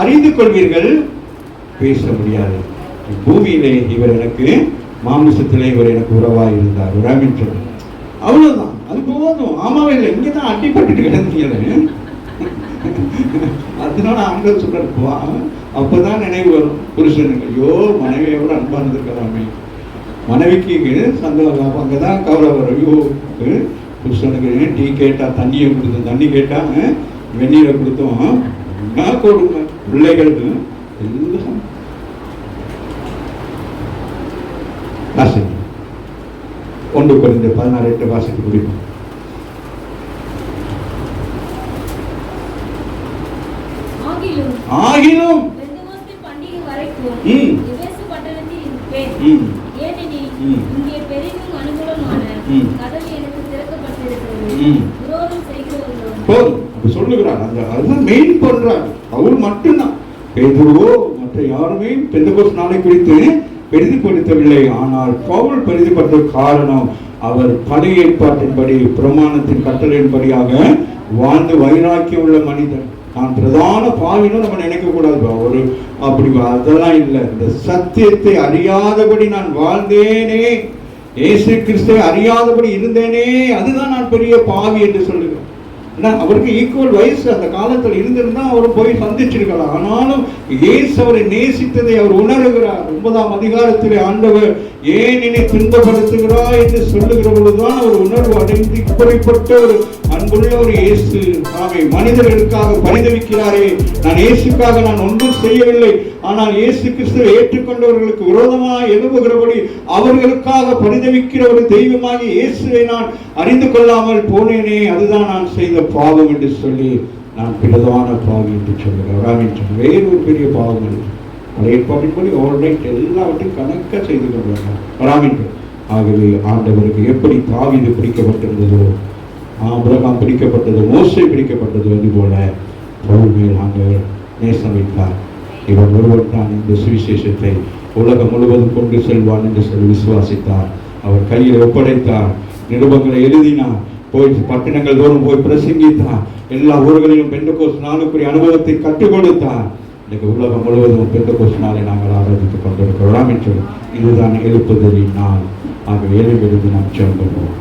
அறிந்து கொள்வீர்கள், பேச முடியாது. பூமியிலே இவர் எனக்கு, மாமிசத்திலே இவர் எனக்கு உறவாய் இருந்தார். ஒரு ஆமென் சொல்லுங்க. அவ்வளவுதான், அது போதும். ஆமாவே இல்லை? இங்கதான் அடிபட்டு கிடந்தீங்க. அதனால ஆண்டவர் சொல்றாரு, அப்பதான் நினைவு வரும் புருஷனுக்கு, ஐயோ மனைவியோட அன்பா இருந்திருக்கலாமே. மனைவிக்கு சந்தோஷம், அங்கதான் கவலை வரும். ஐயோ புருஷனுக்கு டீ கேட்டா தண்ணியை கொடுத்தோம், தண்ணி கேட்டா வெந்நீரை கொடுத்தோம், என்ன கொடுங்க. பிள்ளைகள் எல்லாம் வாசிங்க. 1 Corinthians 16 வாசித்து முடிக்கும். ஆகிலும் பண்டிகை வரைக்கும் எபேசு பட்டணத்தில் இருப்பேன். ஏனெனில் இங்கே பெரிதும் அனுகூலமான கதவு எனக்கு திறக்கப்பட்டிருக்கிறது. விரோதம் செய்கிறவர்களும் சொல்லுகிறார். அதுதான் மெயின் பண்றார். அவர் மட்டும்தான். பேதுருவோ மற்ற யாருமே பெந்தெகோஸ்து நாளை குறித்து பெரிதுபடுத்தவில்லை. ஆனால் பவுல் பெரிதுபட்ட காரணம், அவர் பழைய ஏற்பாட்டின்படி, பிரமாணத்தின் கட்டளையின்படியாக வாழ்ந்து வைராக்கியம் உள்ள மனிதன். நான் பிரதான பாவினும் நம்ம நினைக்க கூடாது. ஒரு அப்படி அதெல்லாம் இல்லை. இந்த சத்தியத்தை அறியாதபடி நான் வாழ்ந்தேனே, இயேசு கிறிஸ்துவை அறியாதபடி இருந்தேனே, அதுதான் நான் பெரிய பாவி என்று சொல்லுகிறேன். அவருக்கு ஈக்குவல் வயசு அந்த காலத்தில் இருந்திருந்தா அவர் போய் சந்திச்சிருக்கலாம். ஆனாலும் இயேசு அவரை நேசித்ததை அவர் உணர்கிறார். 9ஆம் அதிகாரத்திலே ஆண்டவர் ஏன் என்னை துன்பப்படுத்துகிறார் என்று சொல்லுகிற பொழுதுதான் அவர் உணர்வு அடைந்து, இப்படிப்பட்ட ஒரு அன்புள்ள ஒரு இயேசு ஆமை மனிதர்களுக்காக பரிதவிக்கிறாரே, நான் இயேசுக்காக நான் ஒன்றும் செய்யவில்லை, ஆனால் இயேசு கிறிஸ்துவை ஏற்றுக்கொண்டவர்களுக்கு விரோதமாக எழுப்புகிறபடி அவர்களுக்காக பரிதவிக்கிற ஒரு தெய்வமாகி இயேசுவை நான் அறிந்து கொள்ளாமல் போனேனே, அதுதான் நான் செய்த பாவம் என்று சொல்லி நான் பிரதான பாவி என்று சொல்லுகிறேன். வேறு ஒரு பெரிய பாவம் இல்லை. பழைய ஏற்பாட்டின்படி ஆல்ரைட் எல்லாவற்றையும் கணக்க செய்து கொள்வாங்க. ஆகவே ஆண்டவருக்கு எப்படி தாவீது பிடிக்கப்பட்டிருந்ததோ, ஆபிரகாம் பிடிக்கப்பட்டதோ, மோசே பிடிக்கப்பட்டதோ, அதுபோல பவுல் மேல் ஆண்டவர் நேசம் வைத்தார். இவன் ஒருவர் தான் இந்த சுவிசேஷத்தை உலகம் முழுவதும் கொண்டு செல்வான் என்று சொல்லி விசுவாசித்தார். அவர் கையில் ஒப்படைத்தார், நிருபங்களை எழுதினார், போய் பட்டணங்கள் தோறும் போய் பிரசங்கித்தார், எல்லா ஊர்களிலும் பெந்தெகோஸ்து நாளுக்குரிய அனுபவத்தை கற்றுக் கொடுத்தார். இன்னைக்கு உலகம் முழுவதும் பெந்தெகோஸ்து நாளை நாங்கள் ஆராதித்துக் கொண்டிருக்கிறோம் என்று இதுதான் எழுப்புதலின் நாள். ஆக எழுப்பிருந்து நாம் ஜெபம் பண்ணுவோம்.